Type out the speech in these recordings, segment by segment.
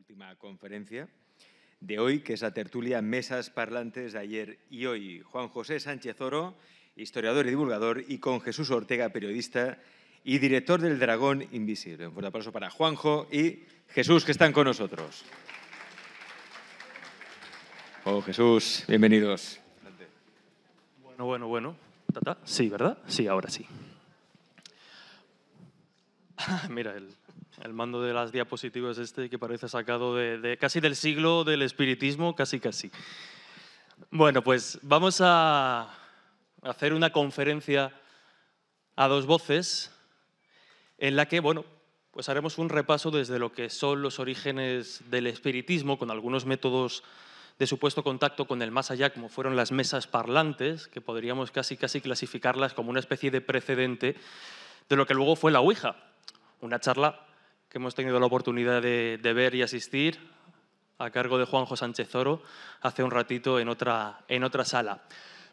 última conferencia de hoy, que es la tertulia Mesas Parlantes de ayer y hoy. Juan José Sánchez Oro, historiador y divulgador, y con Jesús Ortega, periodista y director del Dragón Invisible. Un fuerte aplauso para Juanjo y Jesús, que están con nosotros. Oh, Jesús, bienvenidos. Bueno. Sí, ¿verdad? Sí, ahora sí. Mira, el mando de las diapositivas que parece sacado de casi del siglo del espiritismo, casi. Bueno, pues vamos a hacer una conferencia a dos voces en la que, pues haremos un repaso desde lo que son los orígenes del espiritismo, con algunos métodos de supuesto contacto con el más allá, como fueron las mesas parlantes, que podríamos casi clasificarlas como una especie de precedente de lo que luego fue la Ouija. Una charla que hemos tenido la oportunidad de ver y asistir a cargo de Juanjo Sánchez Oro hace un ratito en otra sala.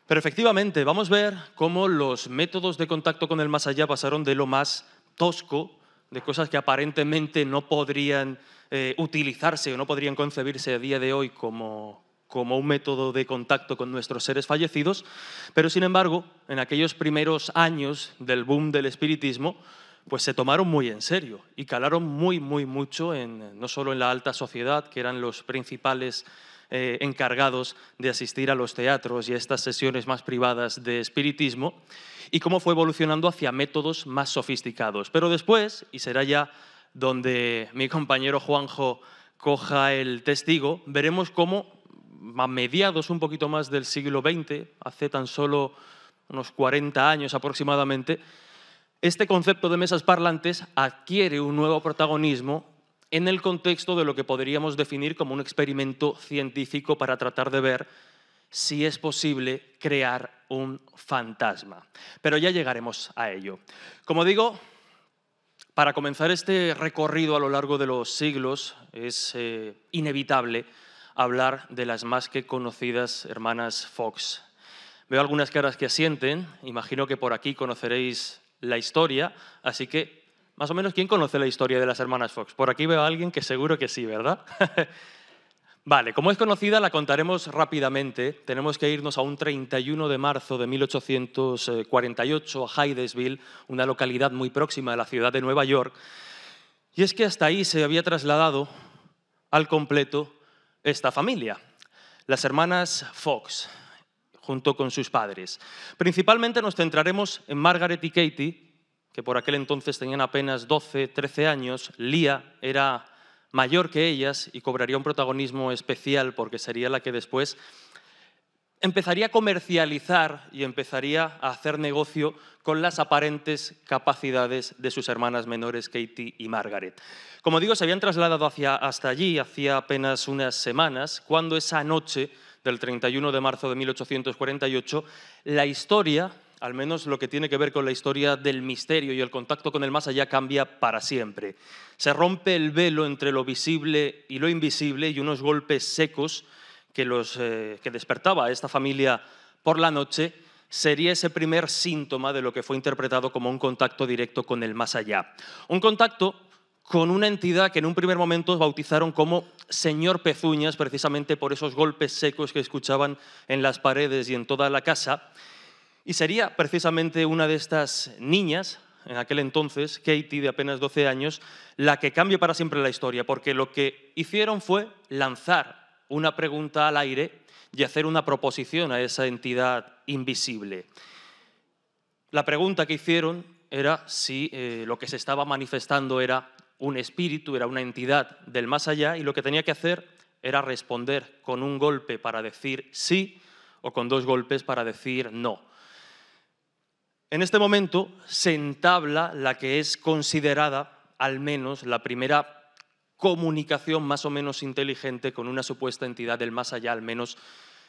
Pero efectivamente, vamos a ver cómo los métodos de contacto con el más allá pasaron de lo más tosco, de cosas que aparentemente no podrían utilizarse o no podrían concebirse a día de hoy como un método de contacto con nuestros seres fallecidos, pero sin embargo, en aquellos primeros años del boom del espiritismo, pues se tomaron muy en serio y calaron mucho, no solo en la alta sociedad, que eran los principales encargados de asistir a los teatros y a estas sesiones más privadas de espiritismo, y cómo fue evolucionando hacia métodos más sofisticados. Pero después, y será ya donde mi compañero Juanjo coja el testigo, veremos cómo a mediados un poquito más del siglo XX, hace tan solo unos 40 años aproximadamente, este concepto de mesas parlantes adquiere un nuevo protagonismo en el contexto de lo que podríamos definir como un experimento científico para tratar de ver si es posible crear un fantasma. Pero ya llegaremos a ello. Como digo, para comenzar este recorrido a lo largo de los siglos es inevitable hablar de las más que conocidas hermanas Fox. Veo algunas caras que asienten, imagino que por aquí conoceréis la historia, así que más o menos, ¿quién conoce la historia de las hermanas Fox? Por aquí veo a alguien que seguro que sí, ¿verdad? Vale, como es conocida, la contaremos rápidamente. Tenemos que irnos a un 31 de marzo de 1848 a Hydesville, una localidad muy próxima de la ciudad de Nueva York. Y es que hasta ahí se había trasladado al completo esta familia, las hermanas Fox, junto con sus padres. Principalmente nos centraremos en Margaret y Katie, que por aquel entonces tenían apenas 12, 13 años. Leah era mayor que ellas y cobraría un protagonismo especial porque sería la que después empezaría a comercializar y empezaría a hacer negocio con las aparentes capacidades de sus hermanas menores, Katie y Margaret. Como digo, se habían trasladado hasta allí hacía apenas unas semanas, cuando esa noche del 31 de marzo de 1848, la historia, al menos lo que tiene que ver con la historia del misterio y el contacto con el más allá, cambia para siempre. Se rompe el velo entre lo visible y lo invisible y unos golpes secos que despertaba a esta familia por la noche sería ese primer síntoma de lo que fue interpretado como un contacto directo con el más allá. Un contacto con una entidad que en un primer momento bautizaron como Señor Pezuñas, precisamente por esos golpes secos que escuchaban en las paredes y en toda la casa. Y sería precisamente una de estas niñas, en aquel entonces, Katie, de apenas 12 años, la que cambia para siempre la historia, porque lo que hicieron fue lanzar una pregunta al aire y hacer una proposición a esa entidad invisible. La pregunta que hicieron era si lo que se estaba manifestando era un espíritu, era una entidad del más allá, y lo que tenía que hacer era responder con un golpe para decir sí o con dos golpes para decir no. En este momento se entabla la que es considerada, al menos, la primera comunicación más o menos inteligente con una supuesta entidad del más allá, al menos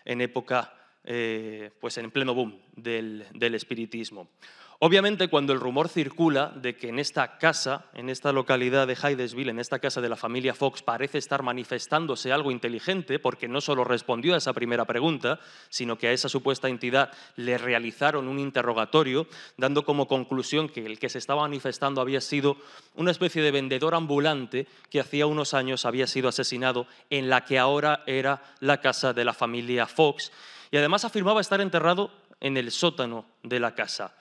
en época, pues en pleno boom del espiritismo. Obviamente, cuando el rumor circula de que en esta casa, en esta localidad de Hydesville, en esta casa de la familia Fox, parece estar manifestándose algo inteligente, porque no solo respondió a esa primera pregunta, sino que a esa supuesta entidad le realizaron un interrogatorio, dando como conclusión que el que se estaba manifestando había sido una especie de vendedor ambulante que hacía unos años había sido asesinado en la que ahora era la casa de la familia Fox, y además afirmaba estar enterrado en el sótano de la casa.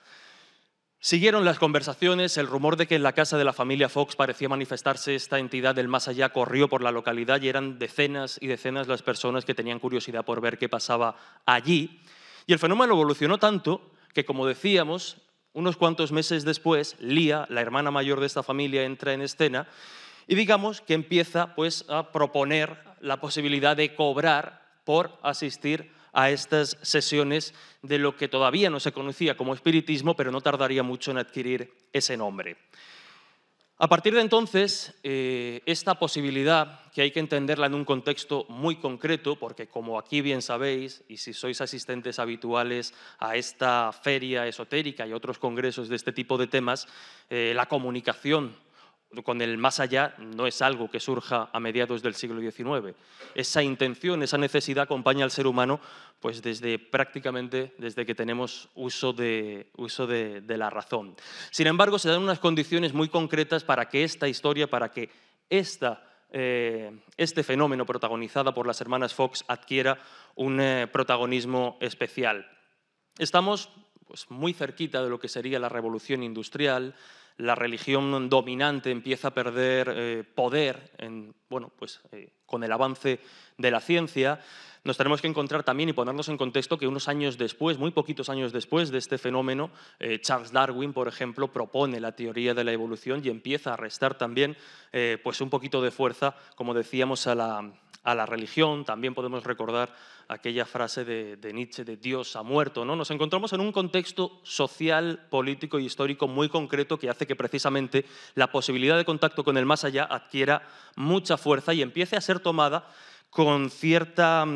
Siguieron las conversaciones, el rumor de que en la casa de la familia Fox parecía manifestarse esta entidad del más allá corrió por la localidad y eran decenas y decenas las personas que tenían curiosidad por ver qué pasaba allí. Y el fenómeno evolucionó tanto que, como decíamos, unos cuantos meses después, Lia, la hermana mayor de esta familia, entra en escena y digamos que empieza pues, a proponer la posibilidad de cobrar por asistir a estas sesiones de lo que todavía no se conocía como espiritismo, pero no tardaría mucho en adquirir ese nombre. A partir de entonces, esta posibilidad, que hay que entenderla en un contexto muy concreto, porque como aquí bien sabéis, y si sois asistentes habituales a esta feria esotérica y otros congresos de este tipo de temas, la comunicación con el más allá no es algo que surja a mediados del siglo XIX. Esa intención, esa necesidad acompaña al ser humano pues prácticamente desde que tenemos uso de la razón. Sin embargo, se dan unas condiciones muy concretas para que esta historia, para que este fenómeno protagonizado por las hermanas Fox adquiera un protagonismo especial. Estamos pues, muy cerquita de lo que sería la revolución industrial. La religión dominante empieza a perder poder con el avance de la ciencia. Nos tenemos que encontrar también y ponernos en contexto que unos años después, muy poquitos años después de este fenómeno, Charles Darwin, por ejemplo, propone la teoría de la evolución y empieza a restar también pues un poquito de fuerza, como decíamos, a la religión. También podemos recordar aquella frase de Nietzsche de Dios ha muerto, ¿no? Nos encontramos en un contexto social, político y histórico muy concreto que hace que precisamente la posibilidad de contacto con el más allá adquiera mucha fuerza y empiece a ser tomada con cierto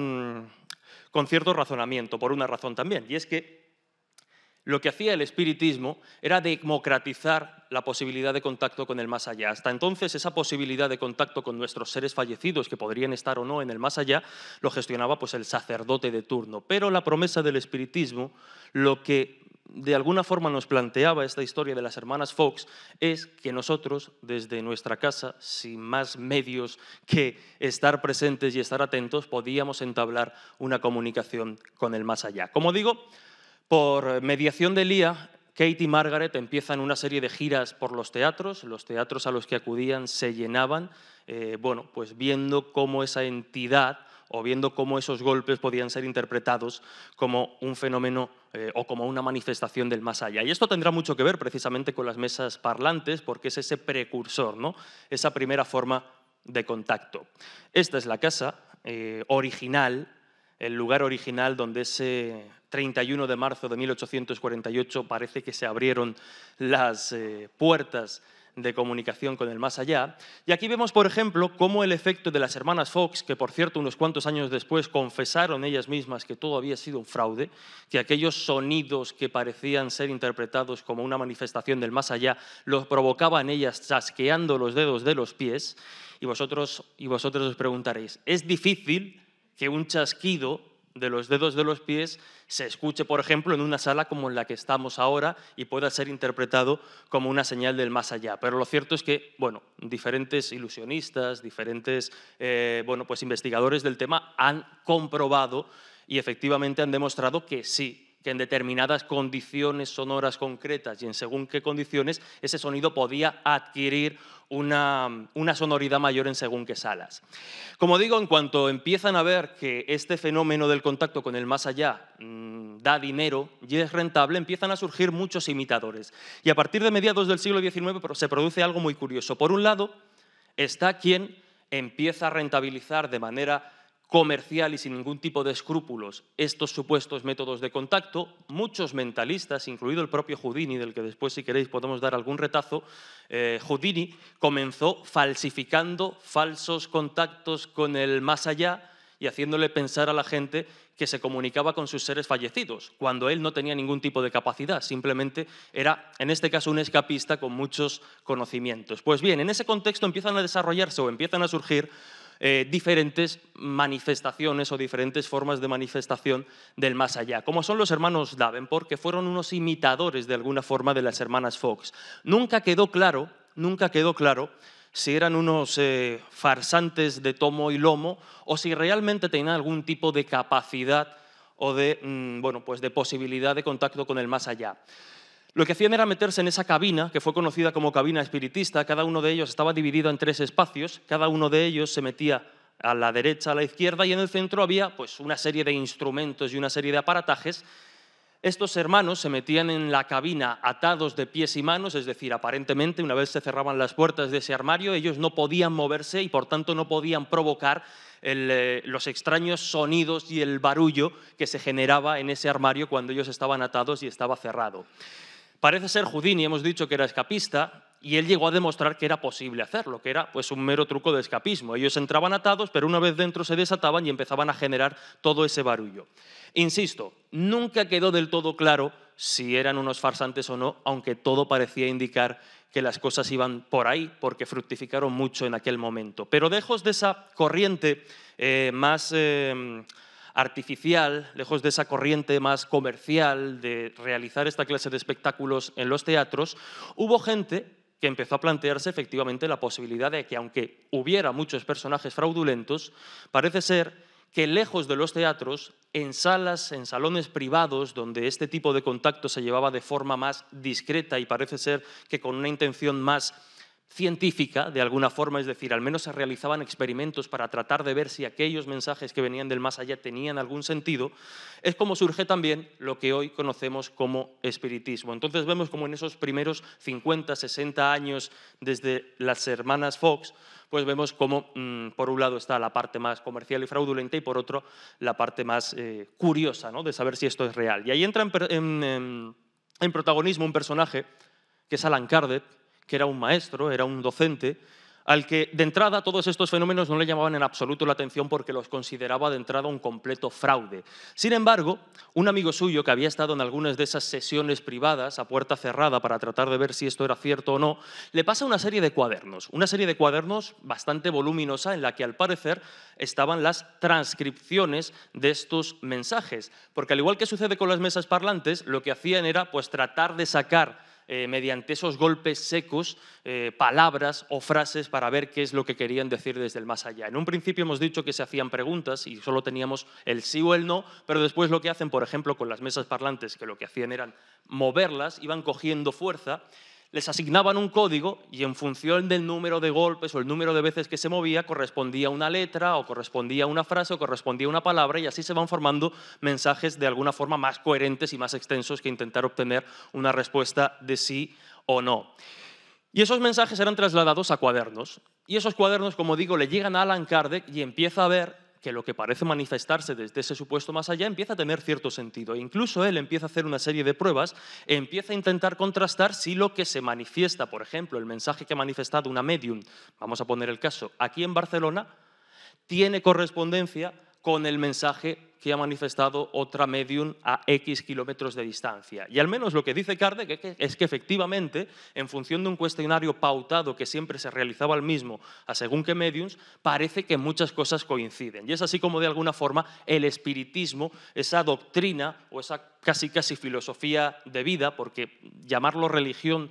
razonamiento, por una razón también, y es que lo que hacía el espiritismo era democratizar la posibilidad de contacto con el más allá. Hasta entonces, esa posibilidad de contacto con nuestros seres fallecidos, que podrían estar o no en el más allá, lo gestionaba pues, el sacerdote de turno. Pero la promesa del espiritismo, lo que de alguna forma nos planteaba esta historia de las hermanas Fox, es que nosotros, desde nuestra casa, sin más medios que estar presentes y estar atentos, podíamos entablar una comunicación con el más allá. Como digo, por mediación de Lia, Kate y Margaret empiezan una serie de giras por los teatros a los que acudían se llenaban, pues viendo cómo esa entidad o viendo cómo esos golpes podían ser interpretados como un fenómeno o como una manifestación del más allá. Y esto tendrá mucho que ver precisamente con las mesas parlantes, porque es ese precursor, ¿no? Esa primera forma de contacto. Esta es la casa original, el lugar original donde ese 31 de marzo de 1848 parece que se abrieron las puertas de comunicación con el más allá. Y aquí vemos, por ejemplo, cómo el efecto de las hermanas Fox, que por cierto unos cuantos años después confesaron ellas mismas que todo había sido un fraude, que aquellos sonidos que parecían ser interpretados como una manifestación del más allá los provocaban ellas chasqueando los dedos de los pies. Y vosotros os preguntaréis, ¿es difícil que un chasquido de los dedos de los pies se escuche, por ejemplo, en una sala como en la que estamos ahora y pueda ser interpretado como una señal del más allá? Pero lo cierto es que, diferentes ilusionistas, diferentes pues investigadores del tema han comprobado y efectivamente han demostrado que sí, que en determinadas condiciones sonoras concretas y en según qué condiciones ese sonido podía adquirir una sonoridad mayor en según qué salas. Como digo, en cuanto empiezan a ver que este fenómeno del contacto con el más allá da dinero y es rentable, empiezan a surgir muchos imitadores. Y a partir de mediados del siglo XIX se produce algo muy curioso. Por un lado, está quien empieza a rentabilizar de manera comercial y sin ningún tipo de escrúpulos estos supuestos métodos de contacto. Muchos mentalistas, incluido el propio Houdini, del que después, si queréis, podemos dar algún retazo, Houdini comenzó falsificando falsos contactos con el más allá y haciéndole pensar a la gente que se comunicaba con sus seres fallecidos, cuando él no tenía ningún tipo de capacidad, simplemente era, en este caso, un escapista con muchos conocimientos. Pues bien, en ese contexto empiezan a desarrollarse o empiezan a surgir diferentes manifestaciones o diferentes formas de manifestación del más allá, como son los hermanos Davenport, que fueron unos imitadores de alguna forma de las hermanas Fox. Nunca quedó claro si eran unos farsantes de tomo y lomo o si realmente tenían algún tipo de capacidad o de, bueno, pues de posibilidad de contacto con el más allá. Lo que hacían era meterse en esa cabina, que fue conocida como cabina espiritista. Cada uno de ellos estaba dividido en 3 espacios, cada uno de ellos se metía a la derecha, a la izquierda, y en el centro había pues, una serie de instrumentos y una serie de aparatajes. Estos hermanos se metían en la cabina atados de pies y manos, es decir, aparentemente, una vez se cerraban las puertas de ese armario, ellos no podían moverse y por tanto no podían provocar los extraños sonidos y el barullo que se generaba en ese armario cuando ellos estaban atados y estaba cerrado. Parece ser Houdini, hemos dicho que era escapista, y él llegó a demostrar que era posible hacerlo, que era pues, un mero truco de escapismo. Ellos entraban atados, pero una vez dentro se desataban y empezaban a generar todo ese barullo. Insisto, nunca quedó del todo claro si eran unos farsantes o no, aunque todo parecía indicar que las cosas iban por ahí, porque fructificaron mucho en aquel momento. Pero lejos de esa corriente más artificial, lejos de esa corriente más comercial de realizar esta clase de espectáculos en los teatros, hubo gente que empezó a plantearse efectivamente la posibilidad de que, aunque hubiera muchos personajes fraudulentos, parece ser que lejos de los teatros, en salas, en salones privados, donde este tipo de contacto se llevaba de forma más discreta y parece ser que con una intención más científica, de alguna forma, es decir, al menos se realizaban experimentos para tratar de ver si aquellos mensajes que venían del más allá tenían algún sentido, es como surge también lo que hoy conocemos como espiritismo. Entonces vemos como en esos primeros 50, 60 años desde las hermanas Fox, pues vemos como por un lado está la parte más comercial y fraudulenta y por otro la parte más curiosa, ¿no?, de saber si esto es real. Y ahí entra en protagonismo un personaje que es Alan Kardec, que era un maestro, era un docente, al que de entrada todos estos fenómenos no le llamaban en absoluto la atención porque los consideraba de entrada un completo fraude. Sin embargo, un amigo suyo que había estado en algunas de esas sesiones privadas a puerta cerrada para tratar de ver si esto era cierto o no, le pasa una serie de cuadernos bastante voluminosa en la que al parecer estaban las transcripciones de estos mensajes, porque al igual que sucede con las mesas parlantes, lo que hacían era pues tratar de sacar mediante esos golpes secos, palabras o frases para ver qué es lo que querían decir desde el más allá. En un principio hemos dicho que se hacían preguntas y solo teníamos el sí o el no, pero después lo que hacen, por ejemplo, con las mesas parlantes, que lo que hacían eran moverlas, iban cogiendo fuerza, les asignaban un código y en función del número de golpes o el número de veces que se movía correspondía una letra o correspondía una frase o correspondía una palabra y así se van formando mensajes de alguna forma más coherentes y más extensos que intentar obtener una respuesta de sí o no. Y esos mensajes eran trasladados a cuadernos y esos cuadernos, como digo, le llegan a Alan Kardec y empieza a ver que lo que parece manifestarse desde ese supuesto más allá empieza a tener cierto sentido. E incluso él empieza a hacer una serie de pruebas, empieza a intentar contrastar si lo que se manifiesta, por ejemplo, el mensaje que ha manifestado una medium, vamos a poner el caso, aquí en Barcelona, tiene correspondencia con el mensaje que ha manifestado otra medium a X kilómetros de distancia. Y al menos lo que dice Kardec es que efectivamente, en función de un cuestionario pautado que siempre se realizaba el mismo a según qué mediums, parece que muchas cosas coinciden. Y es así como de alguna forma el espiritismo, esa doctrina o esa casi filosofía de vida, porque llamarlo religión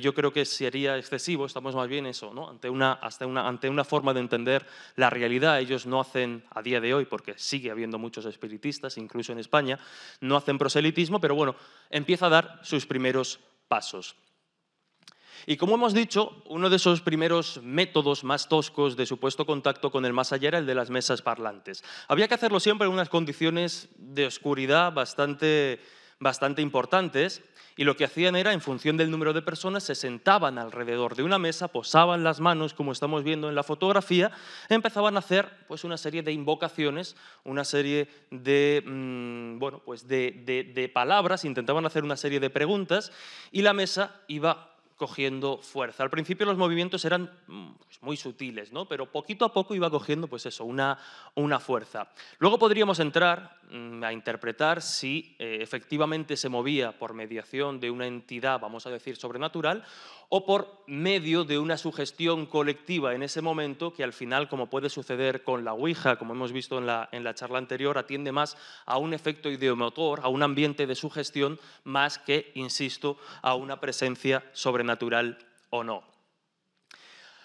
yo creo que sería excesivo, estamos más bien eso, ¿no?, ante una forma de entender la realidad. Ellos no hacen, a día de hoy, porque sigue habiendo muchos espiritistas, incluso en España, no hacen proselitismo, pero bueno, empieza a dar sus primeros pasos. Y como hemos dicho, uno de esos primeros métodos más toscos de supuesto contacto con el más allá era el de las mesas parlantes. Había que hacerlo siempre en unas condiciones de oscuridad bastante importantes, y lo que hacían era, en función del número de personas, se sentaban alrededor de una mesa, posaban las manos, como estamos viendo en la fotografía, empezaban a hacer pues, una serie de invocaciones, una serie de, de palabras, intentaban hacer una serie de preguntas, y la mesa iba cogiendo fuerza. Al principio los movimientos eran pues, muy sutiles, ¿no?, pero poquito a poco iba cogiendo pues eso, una fuerza. Luego podríamos entrar a interpretar si efectivamente se movía por mediación de una entidad, vamos a decir, sobrenatural, o por medio de una sugestión colectiva en ese momento que al final, como puede suceder con la Ouija, como hemos visto en la charla anterior, atiende más a un efecto ideomotor, a un ambiente de sugestión, más que, insisto, a una presencia sobrenatural o no.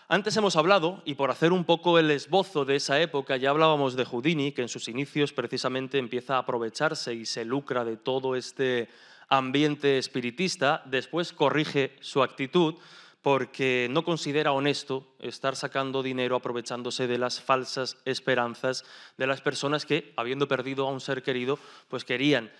Antes hemos hablado, y por hacer un poco el esbozo de esa época, ya hablábamos de Houdini, que en sus inicios precisamente empieza a aprovecharse y se lucra de todo este ambiente espiritista, después corrige su actitud porque no considera honesto estar sacando dinero aprovechándose de las falsas esperanzas de las personas que, habiendo perdido a un ser querido, pues querían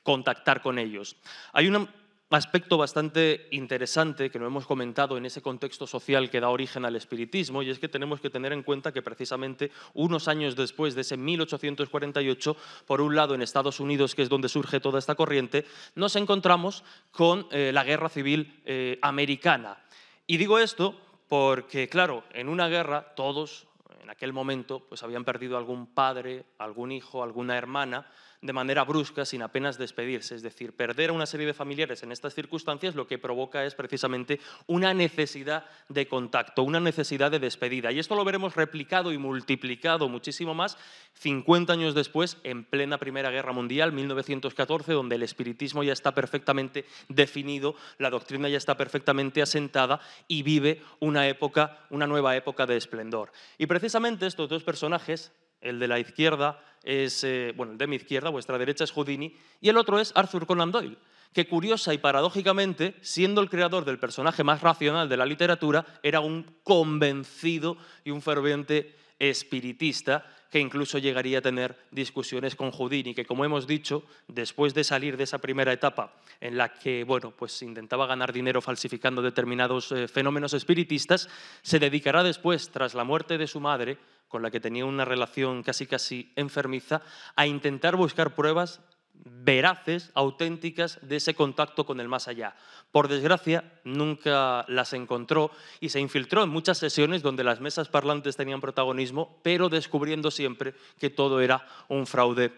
contactar con ellos. Hay un aspecto bastante interesante que no hemos comentado en ese contexto social que da origen al espiritismo, y es que tenemos que tener en cuenta que precisamente unos años después de ese 1848, por un lado en Estados Unidos, que es donde surge toda esta corriente, nos encontramos con la Guerra Civil Americana. Y digo esto porque, claro, en una guerra todos en aquel momento pues habían perdido algún padre, algún hijo, alguna hermana, de manera brusca, sin apenas despedirse. Es decir, perder a una serie de familiares en estas circunstancias lo que provoca es precisamente una necesidad de contacto, una necesidad de despedida. Y esto lo veremos replicado y multiplicado muchísimo más 50 años después, en plena Primera Guerra Mundial, 1914, donde el espiritismo ya está perfectamente definido, la doctrina ya está perfectamente asentada y vive una nueva época de esplendor. Y precisamente estos dos personajes, el de la izquierda es, bueno, el de mi izquierda, vuestra derecha es Houdini, y el otro es Arthur Conan Doyle, que curiosa y paradójicamente, siendo el creador del personaje más racional de la literatura, era un convencido y un ferviente espiritista que incluso llegaría a tener discusiones con Houdini, que, como hemos dicho, después de salir de esa primera etapa en la que bueno, pues intentaba ganar dinero falsificando determinados fenómenos espiritistas, se dedicará después, tras la muerte de su madre, con la que tenía una relación casi enfermiza, a intentar buscar pruebas veraces, auténticas, de ese contacto con el más allá. Por desgracia, nunca las encontró y se infiltró en muchas sesiones donde las mesas parlantes tenían protagonismo, pero descubriendo siempre que todo era un fraude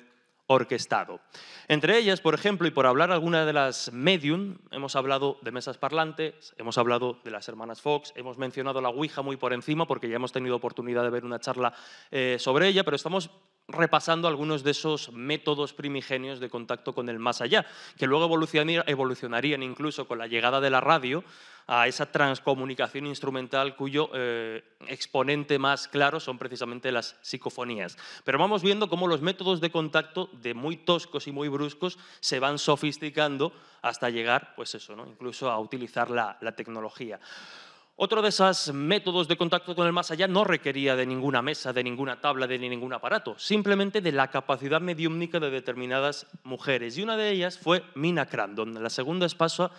orquestado. Entre ellas, por ejemplo, y por hablar alguna de las medium, hemos hablado de mesas parlantes, hemos hablado de las hermanas Fox, hemos mencionado la Ouija muy por encima porque ya hemos tenido oportunidad de ver una charla sobre ella, pero estamos repasando algunos de esos métodos primigenios de contacto con el más allá, que luego evolucionarían incluso con la llegada de la radio a esa transcomunicación instrumental cuyo exponente más claro son precisamente las psicofonías. Pero vamos viendo cómo los métodos de contacto, de muy toscos y muy bruscos, se van sofisticando hasta llegar, pues eso, ¿no? Incluso a utilizar la tecnología. Otro de esos métodos de contacto con el más allá no requería de ninguna mesa, de ninguna tabla, de ningún aparato, simplemente de la capacidad mediúmnica de determinadas mujeres. Y una de ellas fue Mina Crandon, la segunda esposa,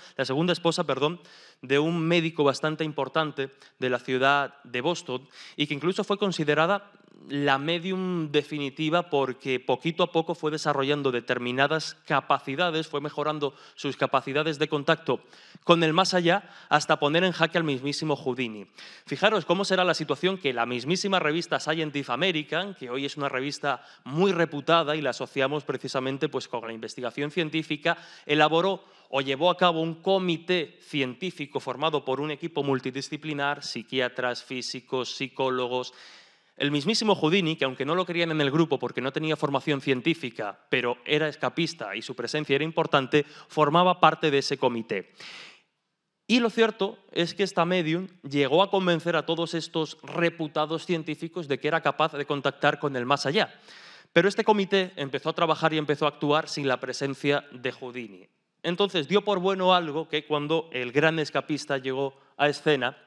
de un médico bastante importante de la ciudad de Boston y que incluso fue considerada la medium definitiva porque poquito a poco fue desarrollando determinadas capacidades, fue mejorando sus capacidades de contacto con el más allá hasta poner en jaque al mismísimo Houdini. Fijaros cómo será la situación que la mismísima revista Scientific American, que hoy es una revista muy reputada y la asociamos precisamente pues, con la investigación científica, elaboró o llevó a cabo un comité científico formado por un equipo multidisciplinar, psiquiatras, físicos, psicólogos. El mismísimo Houdini, que aunque no lo querían en el grupo porque no tenía formación científica, pero era escapista y su presencia era importante, formaba parte de ese comité. Y lo cierto es que esta medium llegó a convencer a todos estos reputados científicos de que era capaz de contactar con el más allá. Pero este comité empezó a trabajar y empezó a actuar sin la presencia de Houdini. Entonces dio por bueno algo que cuando el gran escapista llegó a escena,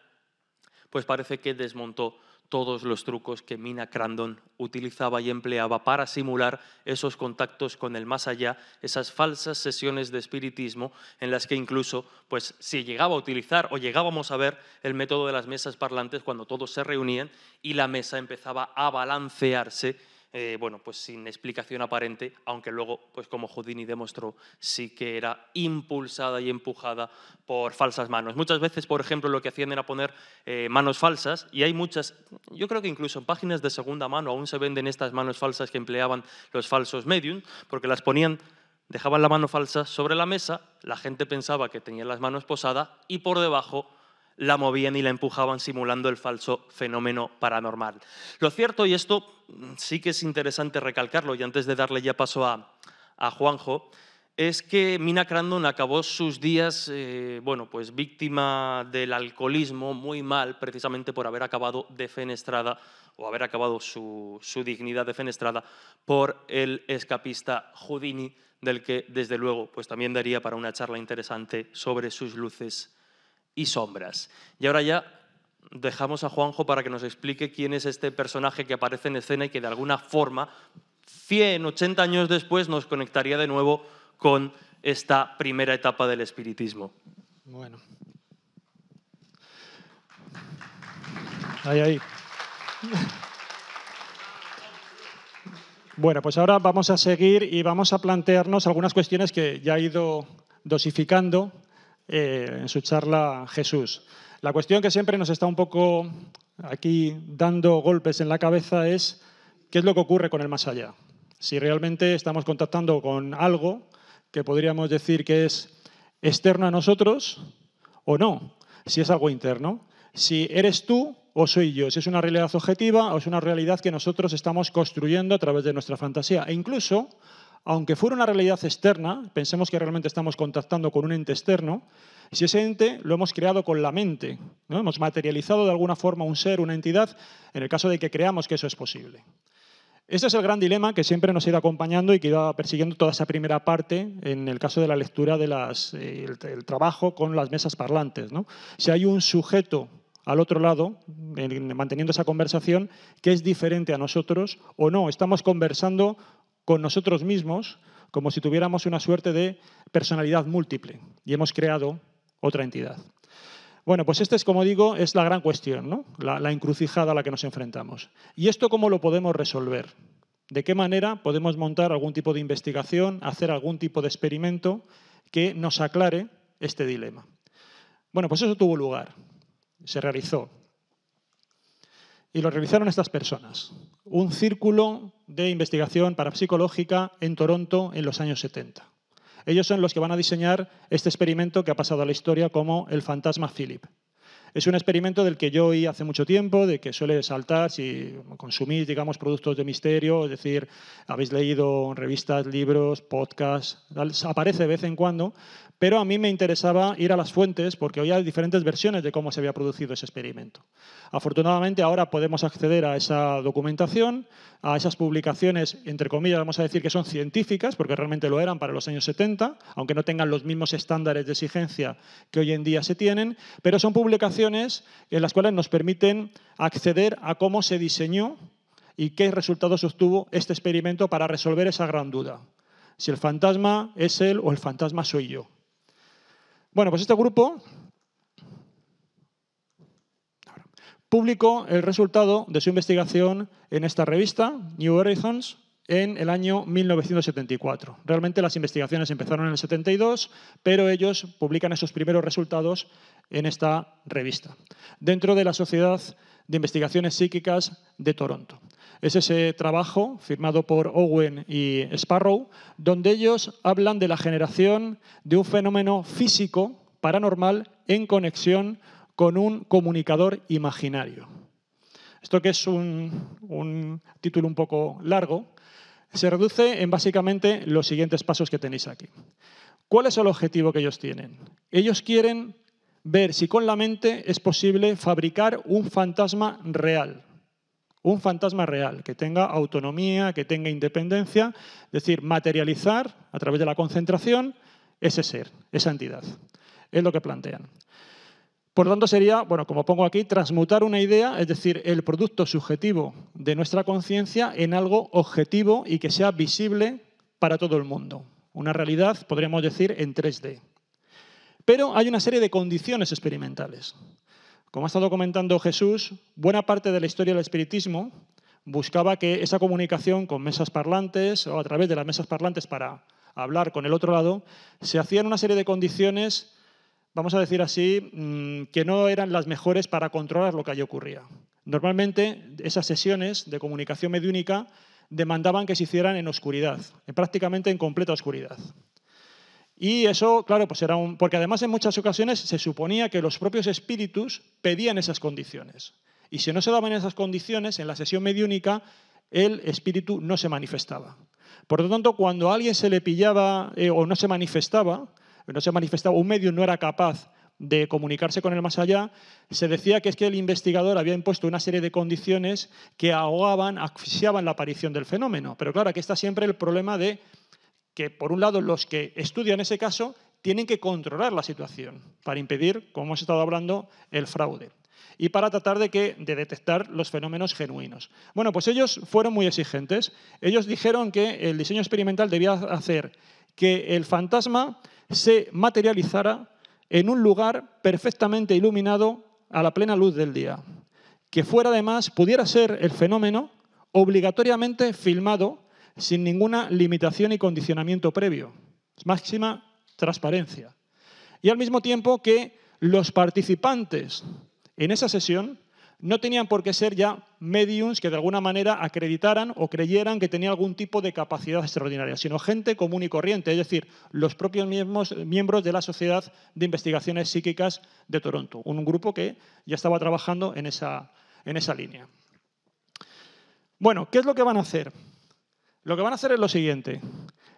pues parece que desmontó todos los trucos que Mina Crandon utilizaba y empleaba para simular esos contactos con el más allá, esas falsas sesiones de espiritismo en las que incluso pues, se llegaba a utilizar o llegábamos a ver el método de las mesas parlantes cuando todos se reunían y la mesa empezaba a balancearse bueno, pues sin explicación aparente, aunque luego, pues como Houdini demostró, sí que era impulsada y empujada por falsas manos. Muchas veces, por ejemplo, lo que hacían era poner manos falsas, y hay muchas, yo creo que incluso en páginas de segunda mano aún se venden estas manos falsas que empleaban los falsos mediums, porque las ponían, dejaban la mano falsa sobre la mesa, la gente pensaba que tenían las manos posadas y por debajo la movían y la empujaban simulando el falso fenómeno paranormal. Lo cierto, y esto sí que es interesante recalcarlo, y antes de darle ya paso a Juanjo, es que Mina Crandon acabó sus días bueno, pues víctima del alcoholismo muy mal, precisamente por haber acabado defenestrada o haber acabado su dignidad defenestrada por el escapista Houdini, del que desde luego pues también daría para una charla interesante sobre sus luces y sombras. Y ahora ya dejamos a Juanjo para que nos explique quién es este personaje que aparece en escena y que de alguna forma, 180 años después, nos conectaría de nuevo con esta primera etapa del espiritismo. Bueno. Ahí. Bueno, pues ahora vamos a seguir y vamos a plantearnos algunas cuestiones que ya ha ido dosificando en su charla Jesús. La cuestión que siempre nos está un poco aquí dando golpes en la cabeza es qué es lo que ocurre con el más allá. Si realmente estamos contactando con algo que podríamos decir que es externo a nosotros o no, si es algo interno. Si eres tú o soy yo, si es una realidad objetiva o es una realidad que nosotros estamos construyendo a través de nuestra fantasía. E incluso, aunque fuera una realidad externa, pensemos que realmente estamos contactando con un ente externo, si ese ente lo hemos creado con la mente, ¿no? Hemos materializado de alguna forma un ser, una entidad, en el caso de que creamos que eso es posible. Este es el gran dilema que siempre nos ha ido acompañando y que iba persiguiendo toda esa primera parte en el caso de la lectura de el trabajo con las mesas parlantes, ¿no? Si hay un sujeto al otro lado, manteniendo esa conversación, que es diferente a nosotros o no, estamos conversando con nosotros mismos como si tuviéramos una suerte de personalidad múltiple y hemos creado otra entidad. Bueno, pues esta es, como digo, es la gran cuestión, ¿no? La encrucijada a la que nos enfrentamos. ¿Y esto cómo lo podemos resolver? ¿De qué manera podemos montar algún tipo de investigación, hacer algún tipo de experimento que nos aclare este dilema? Bueno, pues eso tuvo lugar, se realizó. Y lo realizaron estas personas. Un círculo de investigación parapsicológica en Toronto en los años 70. Ellos son los que van a diseñar este experimento que ha pasado a la historia como el fantasma Philip. Es un experimento del que yo oí hace mucho tiempo, de que suele saltar si consumís, digamos, productos de misterio, es decir, habéis leído revistas, libros, podcasts, aparece de vez en cuando, pero a mí me interesaba ir a las fuentes porque había diferentes versiones de cómo se había producido ese experimento. Afortunadamente ahora podemos acceder a esa documentación, a esas publicaciones, entre comillas, vamos a decir que son científicas, porque realmente lo eran para los años 70, aunque no tengan los mismos estándares de exigencia que hoy en día se tienen, pero son publicaciones en las cuales nos permiten acceder a cómo se diseñó y qué resultados obtuvo este experimento para resolver esa gran duda. Si el fantasma es él o el fantasma soy yo. Bueno, pues este grupo publicó el resultado de su investigación en esta revista, New Horizons, en el año 1974. Realmente las investigaciones empezaron en el 72, pero ellos publican esos primeros resultados en esta revista, dentro de la Sociedad de Investigaciones Psíquicas de Toronto. Es ese trabajo firmado por Owen y Sparrow, donde ellos hablan de la generación de un fenómeno físico paranormal en conexión con un comunicador imaginario. Esto, que es un título un poco largo, se reduce en básicamente los siguientes pasos que tenéis aquí. ¿Cuál es el objetivo que ellos tienen? Ellos quieren ver si con la mente es posible fabricar un fantasma real. Un fantasma real, que tenga autonomía, que tenga independencia, es decir, materializar a través de la concentración ese ser, esa entidad. Es lo que plantean. Por lo tanto, sería, bueno, como pongo aquí, transmutar una idea, es decir, el producto subjetivo de nuestra conciencia en algo objetivo y que sea visible para todo el mundo. Una realidad, podríamos decir, en 3D. Pero hay una serie de condiciones experimentales. Como ha estado comentando Jesús, buena parte de la historia del espiritismo buscaba que esa comunicación con mesas parlantes o a través de las mesas parlantes para hablar con el otro lado, se hacían una serie de condiciones, vamos a decir así, que no eran las mejores para controlar lo que allí ocurría. Normalmente esas sesiones de comunicación mediúnica demandaban que se hicieran en oscuridad, prácticamente en completa oscuridad. Y eso, claro, pues era porque además en muchas ocasiones se suponía que los propios espíritus pedían esas condiciones. Y si no se daban esas condiciones, en la sesión mediúnica el espíritu no se manifestaba. Por lo tanto, cuando a alguien se le pillaba o no se manifestaba, un medium no era capaz de comunicarse con el más allá, se decía que es que el investigador había impuesto una serie de condiciones que ahogaban, asfixiaban la aparición del fenómeno. Pero claro, aquí está siempre el problema de que, por un lado, los que estudian ese caso tienen que controlar la situación para impedir, como hemos estado hablando, el fraude y para tratar de detectar los fenómenos genuinos. Bueno, pues ellos fueron muy exigentes. Ellos dijeron que el diseño experimental debía hacer que el fantasma se materializara en un lugar perfectamente iluminado a la plena luz del día. Que fuera, además, pudiera ser el fenómeno obligatoriamente filmado sin ninguna limitación y condicionamiento previo. Máxima transparencia. Y al mismo tiempo que los participantes en esa sesión no tenían por qué ser ya mediums que de alguna manera acreditaran o creyeran que tenía algún tipo de capacidad extraordinaria, sino gente común y corriente, es decir, los propios miembros de la Sociedad de Investigaciones Psíquicas de Toronto, un grupo que ya estaba trabajando en esa línea. Bueno, ¿qué es lo que van a hacer? Lo que van a hacer es lo siguiente.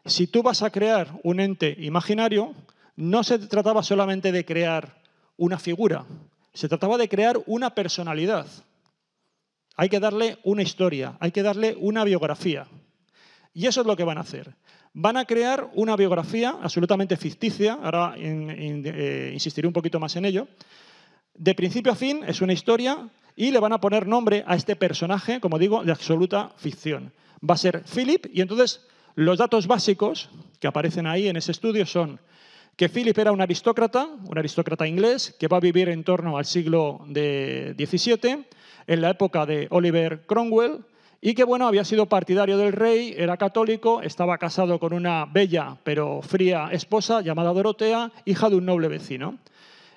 Si tú vas a crear un ente imaginario, no se trataba solamente de crear una figura, se trataba de crear una personalidad. Hay que darle una historia, hay que darle una biografía. Y eso es lo que van a hacer. Van a crear una biografía absolutamente ficticia, ahora insistiré un poquito más en ello. De principio a fin es una historia y le van a poner nombre a este personaje, como digo, de absoluta ficción. Va a ser Philip y entonces los datos básicos que aparecen ahí en ese estudio son que Philip era un aristócrata inglés que va a vivir en torno al siglo XVII, en la época de Oliver Cromwell, y que bueno, había sido partidario del rey, era católico, estaba casado con una bella pero fría esposa llamada Dorotea, hija de un noble vecino.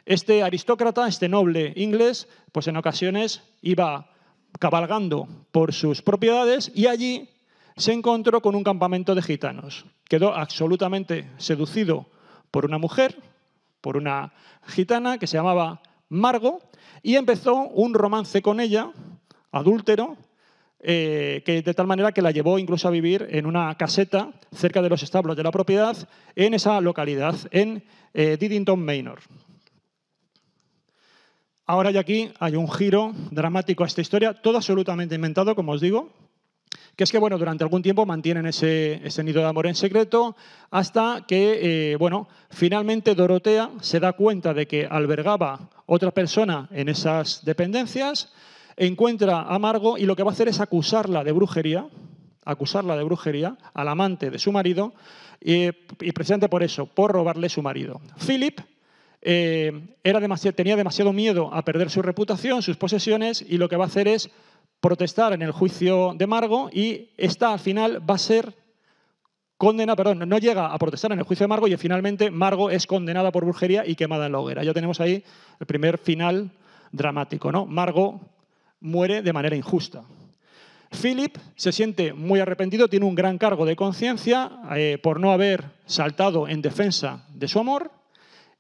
Este aristócrata, este noble inglés, pues en ocasiones iba cabalgando por sus propiedades y allí se encontró con un campamento de gitanos. Quedó absolutamente seducido por una mujer, por una gitana que se llamaba Margo, y empezó un romance con ella, adúltero, que de tal manera que la llevó incluso a vivir en una caseta cerca de los establos de la propiedad en esa localidad, en Diddington Manor. Ahora ya aquí hay un giro dramático a esta historia, todo absolutamente inventado, como os digo, que es que bueno, durante algún tiempo mantienen ese nido de amor en secreto hasta que finalmente Dorotea se da cuenta de que albergaba otra persona en esas dependencias, encuentra a Margo y lo que va a hacer es acusarla de brujería al amante de su marido y precisamente por eso, por robarle su marido. Philip tenía demasiado miedo a perder su reputación, sus posesiones, y lo que va a hacer es protestar en el juicio de Margo y esta al final va a ser condenada, no llega a protestar en el juicio de Margo y finalmente Margo es condenada por brujería y quemada en la hoguera. Ya tenemos ahí el primer final dramático, ¿no? Margo muere de manera injusta. Philip se siente muy arrepentido, tiene un gran cargo de conciencia por no haber saltado en defensa de su amor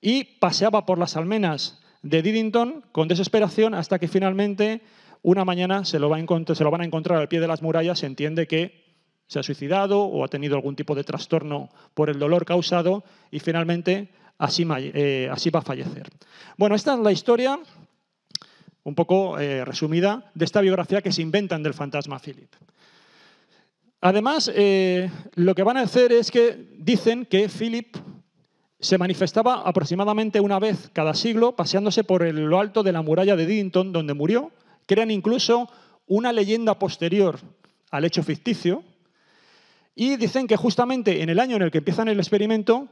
y paseaba por las almenas de Diddington con desesperación hasta que finalmente una mañana se lo van a encontrar al pie de las murallas, se entiende que se ha suicidado o ha tenido algún tipo de trastorno por el dolor causado y finalmente así va a fallecer. Bueno, esta es la historia, un poco resumida, de esta biografía que se inventan del fantasma Philip. Además, lo que van a hacer es que dicen que Philip se manifestaba aproximadamente una vez cada siglo paseándose por lo alto de la muralla de Diddington, donde murió. Crean incluso una leyenda posterior al hecho ficticio y dicen que justamente en el año en el que empiezan el experimento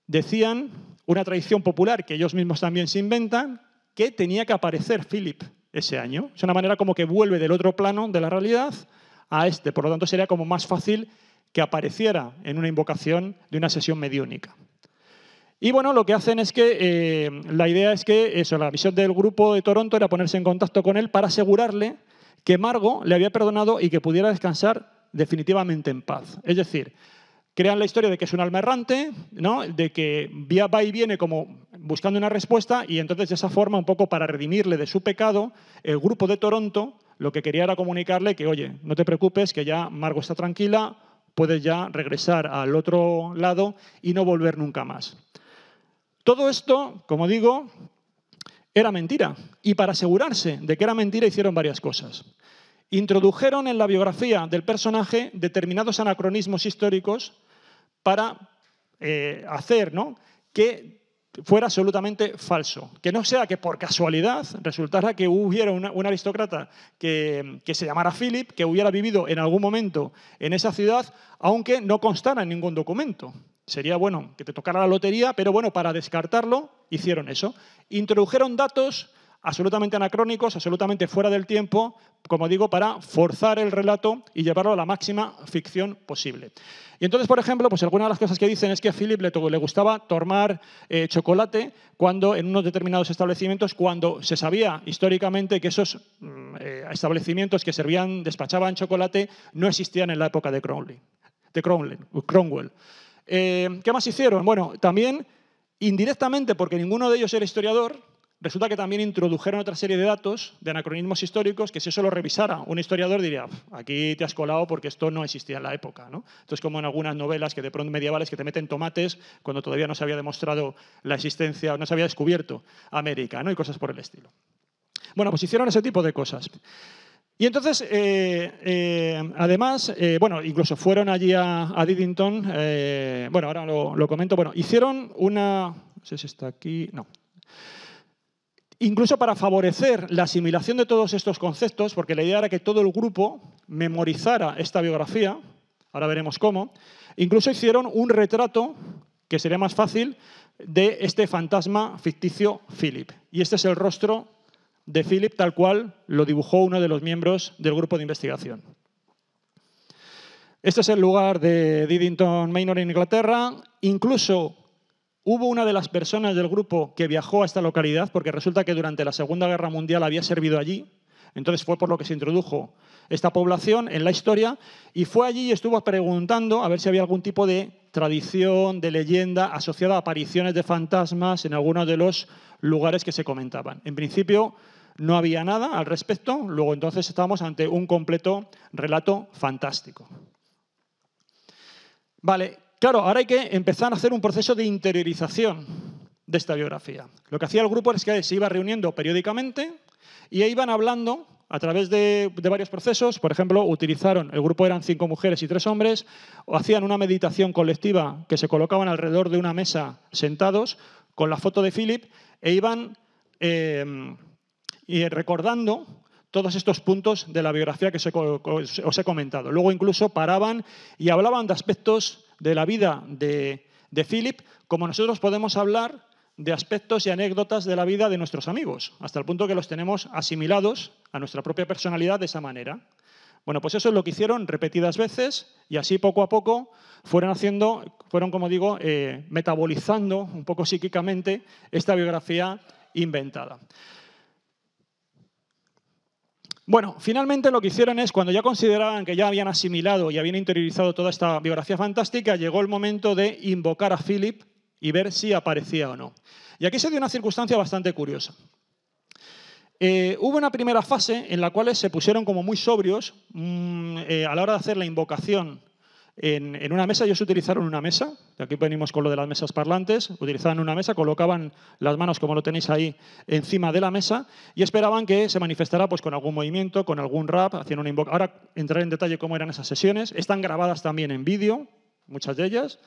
decían una tradición popular que ellos mismos también se inventan que tenía que aparecer Philip ese año. Es una manera como que vuelve del otro plano de la realidad a este. Por lo tanto, sería como más fácil que apareciera en una invocación de una sesión mediúnica. Y bueno, lo que hacen es que la idea es que la misión del grupo de Toronto era ponerse en contacto con él para asegurarle que Margo le había perdonado y que pudiera descansar definitivamente en paz. Es decir, crean la historia de que es un alma errante, ¿no? De que va y viene como buscando una respuesta, y entonces de esa forma, un poco para redimirle de su pecado, el grupo de Toronto lo que quería era comunicarle que, oye, no te preocupes, que ya Margo está tranquila, puedes ya regresar al otro lado y no volver nunca más. Todo esto, como digo, era mentira. Y para asegurarse de que era mentira hicieron varias cosas. Introdujeron en la biografía del personaje determinados anacronismos históricos para hacer, ¿no?, que fuera absolutamente falso. Que no sea que por casualidad resultara que hubiera un aristócrata que se llamara Philip, que hubiera vivido en algún momento en esa ciudad, aunque no constara en ningún documento. Sería bueno que te tocara la lotería, pero bueno, para descartarlo hicieron eso. Introdujeron datos absolutamente anacrónicos, absolutamente fuera del tiempo, como digo, para forzar el relato y llevarlo a la máxima ficción posible. Y entonces, por ejemplo, pues algunas de las cosas que dicen es que a Philip le gustaba tomar chocolate en unos determinados establecimientos, cuando se sabía históricamente que esos establecimientos que despachaban chocolate no existían en la época de Cromwell. ¿Qué más hicieron? Bueno, también indirectamente, porque ninguno de ellos era historiador, resulta que también introdujeron otra serie de datos, de anacronismos históricos, que si eso lo revisara un historiador diría, aquí te has colado porque esto no existía en la época, ¿no? Entonces, como en algunas novelas que de pronto medievales que te meten tomates cuando todavía no se había demostrado la existencia, no se había descubierto América, ¿no?, y cosas por el estilo. Bueno, pues hicieron ese tipo de cosas. Y entonces, además, incluso fueron allí a Diddington, ahora lo comento, hicieron una, no sé si está aquí, no. Incluso para favorecer la asimilación de todos estos conceptos, porque la idea era que todo el grupo memorizara esta biografía, ahora veremos cómo, incluso hicieron un retrato, que sería más fácil, de este fantasma ficticio Philip. Y este es el rostro de Philip tal cual lo dibujó uno de los miembros del grupo de investigación. Este es el lugar de Diddington Manor en Inglaterra. Incluso hubo una de las personas del grupo que viajó a esta localidad, porque resulta que durante la Segunda Guerra Mundial había servido allí. Entonces fue por lo que se introdujo esta población en la historia, y fue allí y estuvo preguntando a ver si había algún tipo de tradición, de leyenda asociada a apariciones de fantasmas en algunos de los lugares que se comentaban. En principio no había nada al respecto, luego entonces estábamos ante un completo relato fantástico. Vale, claro, ahora hay que empezar a hacer un proceso de interiorización de esta biografía. Lo que hacía el grupo es que se iba reuniendo periódicamente y iban hablando a través de varios procesos. Por ejemplo, el grupo eran 5 mujeres y 3 hombres, o hacían una meditación colectiva que se colocaban alrededor de una mesa sentados con la foto de Philip e iban recordando todos estos puntos de la biografía que os he comentado. Luego incluso paraban y hablaban de aspectos de la vida de Philip, como nosotros podemos hablar de aspectos y anécdotas de la vida de nuestros amigos, hasta el punto que los tenemos asimilados a nuestra propia personalidad de esa manera. Bueno, pues eso es lo que hicieron repetidas veces, y así poco a poco fueron, como digo, metabolizando un poco psíquicamente esta biografía inventada. Bueno, finalmente lo que hicieron es, cuando ya consideraban que ya habían asimilado y habían interiorizado toda esta biografía fantástica, llegó el momento de invocar a Philip y ver si aparecía o no. Y aquí se dio una circunstancia bastante curiosa. Hubo una primera fase en la cual se pusieron como muy sobrios a la hora de hacer la invocación en una mesa. Ellos utilizaron una mesa, de aquí venimos con lo de las mesas parlantes, utilizaban una mesa, colocaban las manos, como lo tenéis ahí, encima de la mesa y esperaban que se manifestara pues, con algún movimiento, con algún rap, haciendo una invocación. Ahora entraré en detalle cómo eran esas sesiones. Están grabadas también en vídeo, muchas de ellas.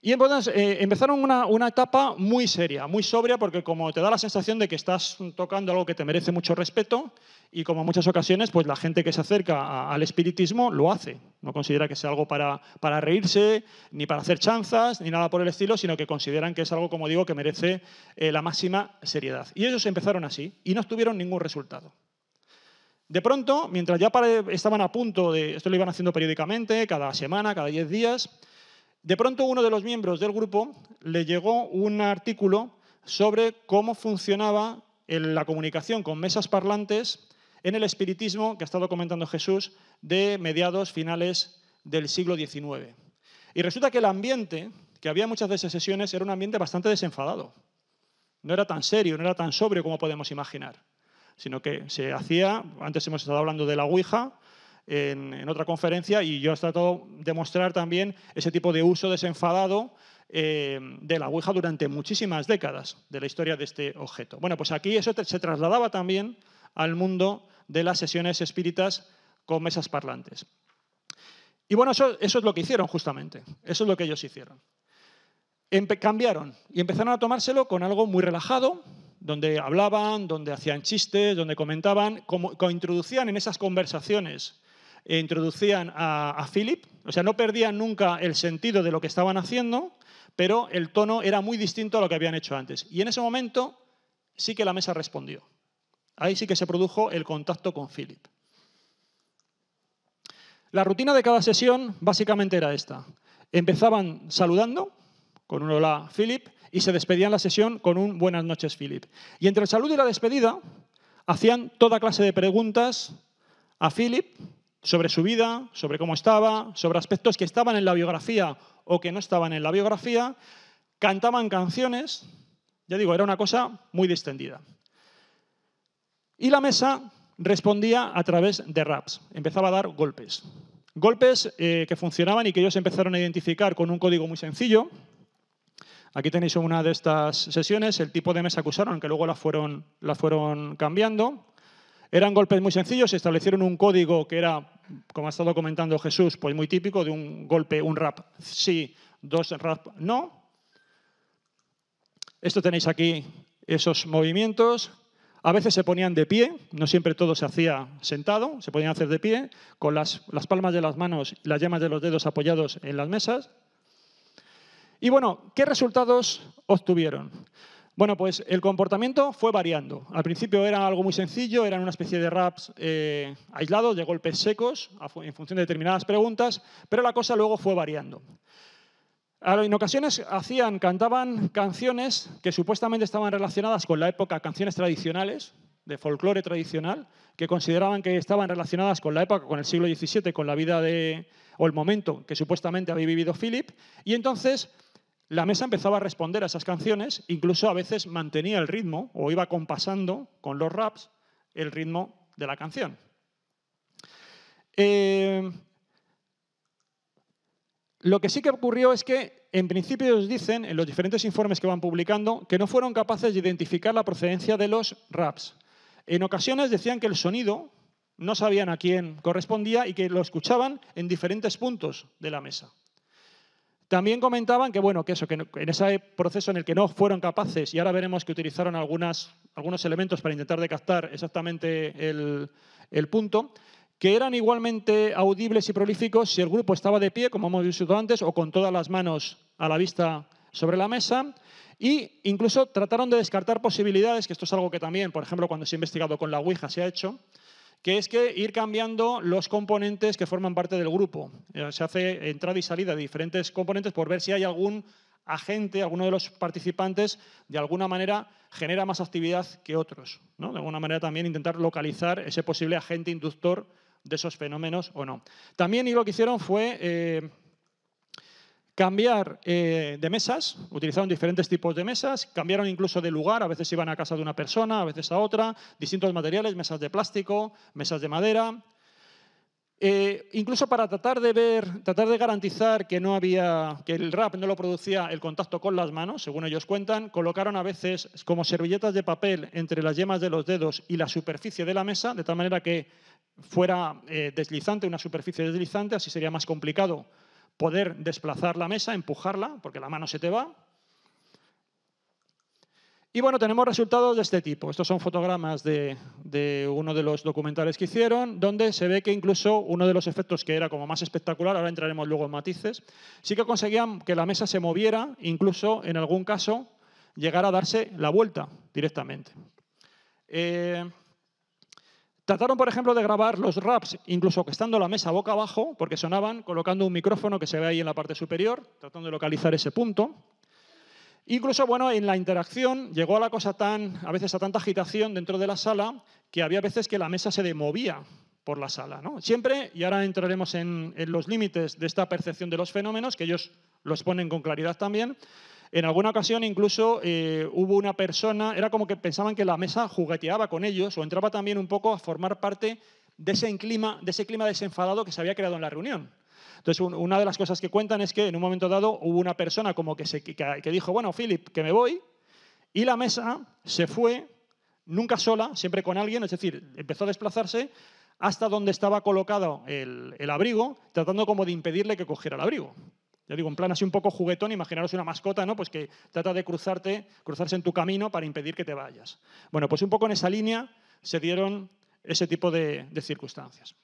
Y entonces empezaron una etapa muy seria, muy sobria, porque como te da la sensación de que estás tocando algo que te merece mucho respeto, y como en muchas ocasiones pues la gente que se acerca al espiritismo lo hace. No considera que sea algo para reírse, ni para hacer chanzas, ni nada por el estilo, sino que consideran que es algo, como digo, que merece la máxima seriedad. Y ellos empezaron así y no tuvieron ningún resultado. De pronto, mientras ya estaban a punto de... Esto lo iban haciendo periódicamente, cada semana, cada 10 días. De pronto uno de los miembros del grupo le llegó un artículo sobre cómo funcionaba la comunicación con mesas parlantes en el espiritismo que ha estado comentando Jesús de mediados, finales del siglo XIX. Y resulta que el ambiente que había muchas de esas sesiones era un ambiente bastante desenfadado. No era tan serio, no era tan sobrio como podemos imaginar, sino que se hacía, antes hemos estado hablando de la Ouija en otra conferencia, y yo he tratado de mostrar también ese tipo de uso desenfadado de la Ouija durante muchísimas décadas de la historia de este objeto. Bueno, pues aquí eso se trasladaba también al mundo de las sesiones espíritas con mesas parlantes. Y bueno, eso es lo que hicieron justamente, eso es lo que ellos hicieron. Cambiaron y empezaron a tomárselo con algo muy relajado, donde hablaban, donde hacían chistes, donde comentaban, como introducían en esas conversaciones, introducían a Philip, o sea, no perdían nunca el sentido de lo que estaban haciendo, pero el tono era muy distinto a lo que habían hecho antes. Y en ese momento sí que la mesa respondió. Ahí sí que se produjo el contacto con Philip. La rutina de cada sesión básicamente era esta. Empezaban saludando con un hola Philip y se despedían la sesión con un buenas noches Philip. Y entre el saludo y la despedida hacían toda clase de preguntas a Philip sobre su vida, sobre cómo estaba, sobre aspectos que estaban en la biografía o que no estaban en la biografía, cantaban canciones, ya digo, era una cosa muy distendida. Y la mesa respondía a través de raps, empezaba a dar golpes. Golpes que funcionaban y que ellos empezaron a identificar con un código muy sencillo. Aquí tenéis una de estas sesiones, el tipo de mesa que usaron, que luego la fueron cambiando. Eran golpes muy sencillos, se establecieron un código que era, como ha estado comentando Jesús, pues muy típico de un golpe, un rap sí, dos rap no. Esto tenéis aquí esos movimientos. A veces se ponían de pie, no siempre todo se hacía sentado, se podían hacer de pie, con las palmas de las manos y las yemas de los dedos apoyados en las mesas. Y bueno, ¿qué resultados obtuvieron? Bueno, pues el comportamiento fue variando. Al principio era algo muy sencillo, eran una especie de raps aislados, de golpes secos, en función de determinadas preguntas, pero la cosa luego fue variando. En ocasiones cantaban canciones que supuestamente estaban relacionadas con la época, canciones tradicionales, de folclore tradicional, que consideraban que estaban relacionadas con la época, con el siglo XVII, con la vida o el momento que supuestamente había vivido Philip, y entonces la mesa empezaba a responder a esas canciones, incluso a veces mantenía el ritmo o iba compasando con los raps el ritmo de la canción. Lo que sí que ocurrió es que, en principio, ellos dicen, en los diferentes informes que van publicando, que no fueron capaces de identificar la procedencia de los raps. En ocasiones decían que el sonido no sabían a quién correspondía y que lo escuchaban en diferentes puntos de la mesa. También comentaban que, bueno, que en ese proceso en el que no fueron capaces, y ahora veremos que utilizaron algunos elementos para intentar de captar exactamente el punto, que eran igualmente audibles y prolíficos si el grupo estaba de pie, como hemos visto antes, o con todas las manos a la vista sobre la mesa, e incluso trataron de descartar posibilidades, que esto es algo que también, por ejemplo, cuando se ha investigado con la Ouija se ha hecho, que es que ir cambiando los componentes que forman parte del grupo. Se hace entrada y salida de diferentes componentes por ver si hay algún agente, alguno de los participantes, de alguna manera genera más actividad que otros, ¿no? De alguna manera también intentar localizar ese posible agente inductor de esos fenómenos o no. También lo que hicieron fue cambiar de mesas, utilizaron diferentes tipos de mesas, cambiaron incluso de lugar, a veces iban a casa de una persona, a veces a otra, distintos materiales, mesas de plástico, mesas de madera. Incluso para tratar de garantizar que el rap no lo producía el contacto con las manos, según ellos cuentan, colocaron a veces como servilletas de papel entre las yemas de los dedos y la superficie de la mesa, de tal manera que fuera deslizante, una superficie deslizante, así sería más complicado poder desplazar la mesa, empujarla, porque la mano se te va. Y bueno, tenemos resultados de este tipo. Estos son fotogramas de uno de los documentales que hicieron, donde se ve que incluso uno de los efectos que era como más espectacular, ahora entraremos luego en matices, sí que conseguían que la mesa se moviera, incluso en algún caso llegar a darse la vuelta directamente. Trataron, por ejemplo, de grabar los raps, incluso estando la mesa boca abajo, porque sonaban colocando un micrófono que se ve ahí en la parte superior, tratando de localizar ese punto. Incluso, bueno, en la interacción llegó a la cosa a veces a tanta agitación dentro de la sala, que había veces que la mesa se movía por la sala, ¿no? Siempre, y ahora entraremos en los límites de esta percepción de los fenómenos, que ellos los ponen con claridad también. En alguna ocasión incluso hubo una persona, era como que pensaban que la mesa jugueteaba con ellos o entraba también un poco a formar parte de ese clima desenfadado que se había creado en la reunión. Entonces, una de las cosas que cuentan es que en un momento dado hubo una persona como que dijo, bueno, Philip, que me voy, y la mesa se fue, nunca sola, siempre con alguien, es decir, empezó a desplazarse hasta donde estaba colocado el abrigo, tratando como de impedirle que cogiera el abrigo. Ya digo, en plan así un poco juguetón, imaginaros una mascota, ¿no? Pues que trata de cruzarse en tu camino para impedir que te vayas. Bueno, pues un poco en esa línea se dieron ese tipo de circunstancias.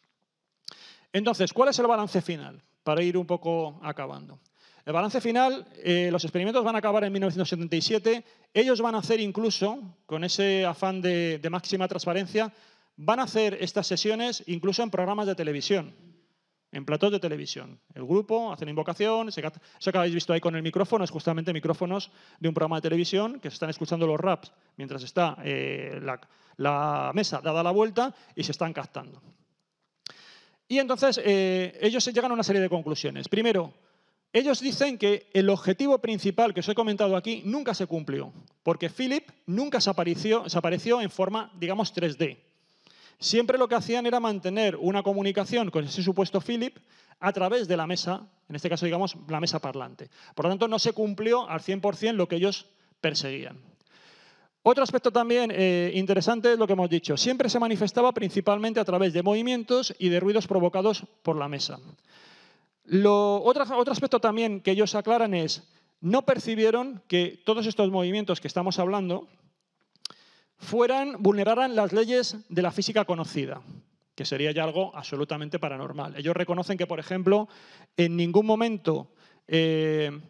Entonces, ¿cuál es el balance final? Para ir un poco acabando. El balance final, los experimentos van a acabar en 1977. Ellos van a hacer incluso, con ese afán de máxima transparencia, van a hacer estas sesiones incluso en programas de televisión, en platós de televisión. El grupo hace una invocación, eso que habéis visto ahí con el micrófono es justamente micrófonos de un programa de televisión que se están escuchando los raps mientras está la mesa dada la vuelta y se están captando. Y entonces ellos llegan a una serie de conclusiones. Primero, ellos dicen que el objetivo principal que os he comentado aquí nunca se cumplió, porque Philip nunca se apareció en forma, digamos, 3D. Siempre lo que hacían era mantener una comunicación con ese supuesto Philip a través de la mesa, en este caso, digamos, la mesa parlante. Por lo tanto, no se cumplió al 100% lo que ellos perseguían. Otro aspecto también interesante es lo que hemos dicho. Siempre se manifestaba principalmente a través de movimientos y de ruidos provocados por la mesa. Otro aspecto también que ellos aclaran es, no percibieron que todos estos movimientos que estamos hablando vulneraran las leyes de la física conocida, que sería ya algo absolutamente paranormal. Ellos reconocen que, por ejemplo, en ningún momento, en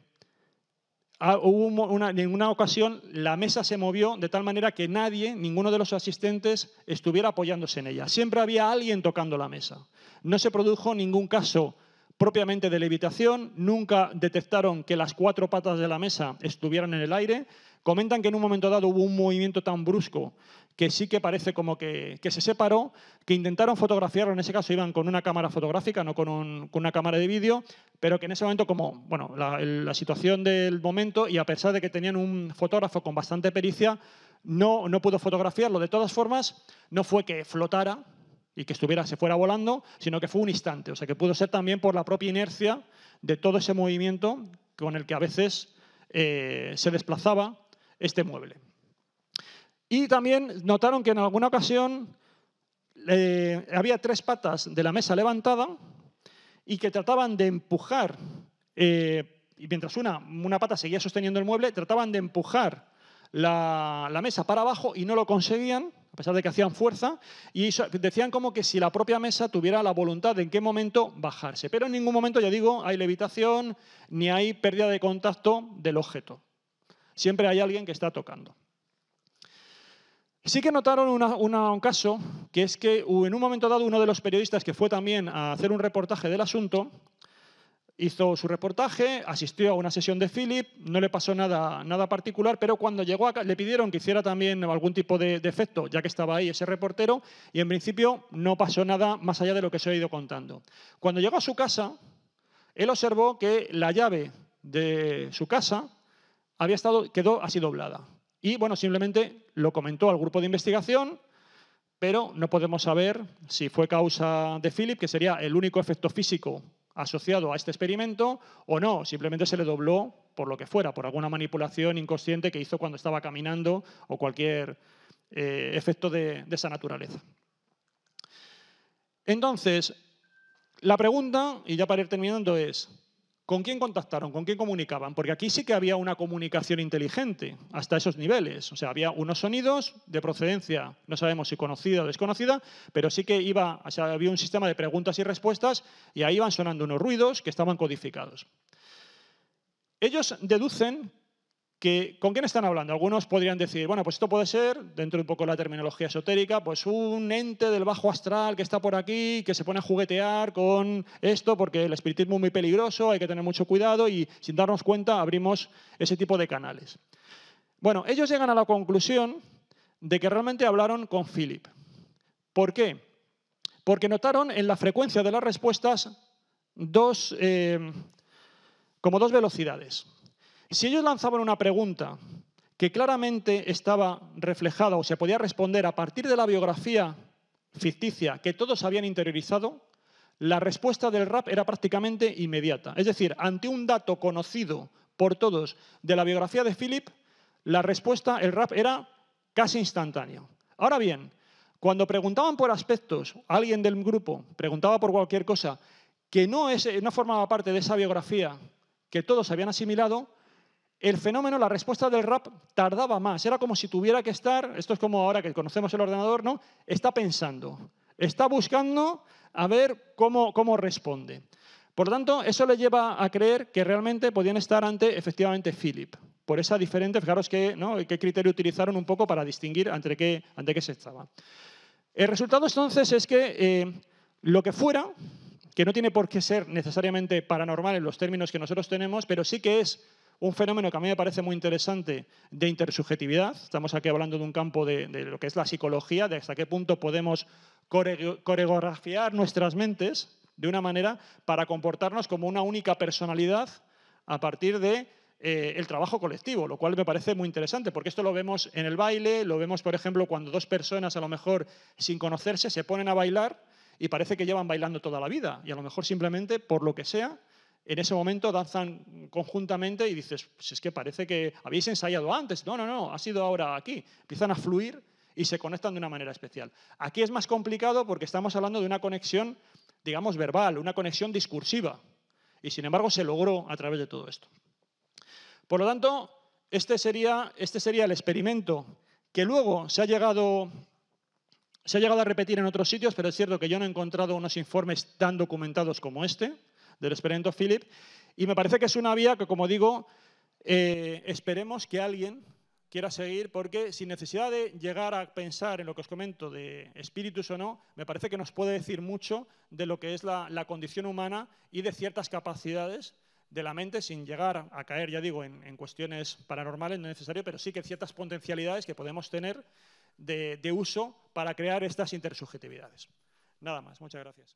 ninguna ocasión, la mesa se movió de tal manera que ninguno de los asistentes, estuviera apoyándose en ella. Siempre había alguien tocando la mesa. No se produjo ningún caso propiamente de levitación, nunca detectaron que las 4 patas de la mesa estuvieran en el aire. Comentan que en un momento dado hubo un movimiento tan brusco que sí que parece como que se separó, que intentaron fotografiarlo, en ese caso iban con una cámara fotográfica, no con una cámara de vídeo, pero que en ese momento, como bueno, la situación del momento, y a pesar de que tenían un fotógrafo con bastante pericia, no pudo fotografiarlo. De todas formas, no fue que flotara y que se fuera volando, sino que fue un instante. O sea, que pudo ser también por la propia inercia de todo ese movimiento con el que a veces se desplazaba este mueble. Y también notaron que en alguna ocasión había 3 patas de la mesa levantada y que trataban de empujar, y mientras una pata seguía sosteniendo el mueble, trataban de empujar la mesa para abajo y no lo conseguían, a pesar de que hacían fuerza, y decían como que si la propia mesa tuviera la voluntad de en qué momento bajarse. Pero en ningún momento, ya digo, hay levitación ni hay pérdida de contacto del objeto. Siempre hay alguien que está tocando. Sí que notaron un caso, que es que en un momento dado uno de los periodistas que fue también a hacer un reportaje del asunto, hizo su reportaje, asistió a una sesión de Philip, no le pasó nada particular, pero cuando llegó acá le pidieron que hiciera también algún tipo de efecto, ya que estaba ahí ese reportero, y en principio no pasó nada más allá de lo que os he ido contando. Cuando llegó a su casa, él observó que la llave de su casa quedó así doblada. Y bueno, simplemente lo comentó al grupo de investigación, pero no podemos saber si fue causa de Philip, que sería el único efecto físico asociado a este experimento, o no, simplemente se le dobló por lo que fuera, por alguna manipulación inconsciente que hizo cuando estaba caminando o cualquier efecto de esa naturaleza. Entonces, la pregunta, y ya para ir terminando, es ¿con quién contactaron? ¿Con quién comunicaban? Porque aquí sí que había una comunicación inteligente hasta esos niveles. O sea, había unos sonidos de procedencia, no sabemos si conocida o desconocida, pero sí que había un sistema de preguntas y respuestas y ahí iban sonando unos ruidos que estaban codificados. Ellos deducen ¿con quién están hablando? Algunos podrían decir, bueno, pues esto puede ser, dentro de un poco la terminología esotérica, pues un ente del bajo astral que está por aquí, que se pone a juguetear con esto, porque el espiritismo es muy peligroso, hay que tener mucho cuidado y sin darnos cuenta abrimos ese tipo de canales. Bueno, ellos llegan a la conclusión de que realmente hablaron con Philip. ¿Por qué? Porque notaron en la frecuencia de las respuestas como dos velocidades. Si ellos lanzaban una pregunta que claramente estaba reflejada o se podía responder a partir de la biografía ficticia que todos habían interiorizado, la respuesta del rap era prácticamente inmediata. Es decir, ante un dato conocido por todos de la biografía de Philip, la respuesta, el rap, era casi instantáneo. Ahora bien, cuando preguntaban por aspectos, alguien del grupo preguntaba por cualquier cosa que no formaba parte de esa biografía que todos habían asimilado, el fenómeno, la respuesta del rap tardaba más. Era como si tuviera que estar, esto es como ahora que conocemos el ordenador, ¿no? Está pensando, está buscando a ver cómo responde. Por lo tanto, eso le lleva a creer que realmente podían estar ante, efectivamente, Philip. Por esa diferente, fijaros qué criterio utilizaron un poco para distinguir ante qué se estaba. El resultado, entonces, es que lo que fuera, que no tiene por qué ser necesariamente paranormal en los términos que nosotros tenemos, pero sí que es un fenómeno que a mí me parece muy interesante de intersubjetividad. Estamos aquí hablando de un campo de lo que es la psicología, de hasta qué punto podemos coreografiar nuestras mentes de una manera para comportarnos como una única personalidad a partir de el trabajo colectivo, lo cual me parece muy interesante, porque esto lo vemos en el baile, lo vemos, por ejemplo, cuando dos personas, a lo mejor sin conocerse, se ponen a bailar y parece que llevan bailando toda la vida, y a lo mejor simplemente, por lo que sea, en ese momento danzan conjuntamente y dices, pues es que parece que habéis ensayado antes. No, ha sido ahora aquí. Empiezan a fluir y se conectan de una manera especial. Aquí es más complicado porque estamos hablando de una conexión, digamos, verbal, una conexión discursiva. Y sin embargo se logró a través de todo esto. Por lo tanto, este sería el experimento que luego se ha llegado a repetir en otros sitios, pero es cierto que yo no he encontrado unos informes tan documentados como este, del experimento Philip, y me parece que es una vía que, como digo, esperemos que alguien quiera seguir, porque sin necesidad de llegar a pensar en lo que os comento de espíritus o no, me parece que nos puede decir mucho de lo que es la condición humana y de ciertas capacidades de la mente, sin llegar a caer, ya digo, en cuestiones paranormales, no es necesario, pero sí que ciertas potencialidades que podemos tener de uso para crear estas intersubjetividades. Nada más, muchas gracias.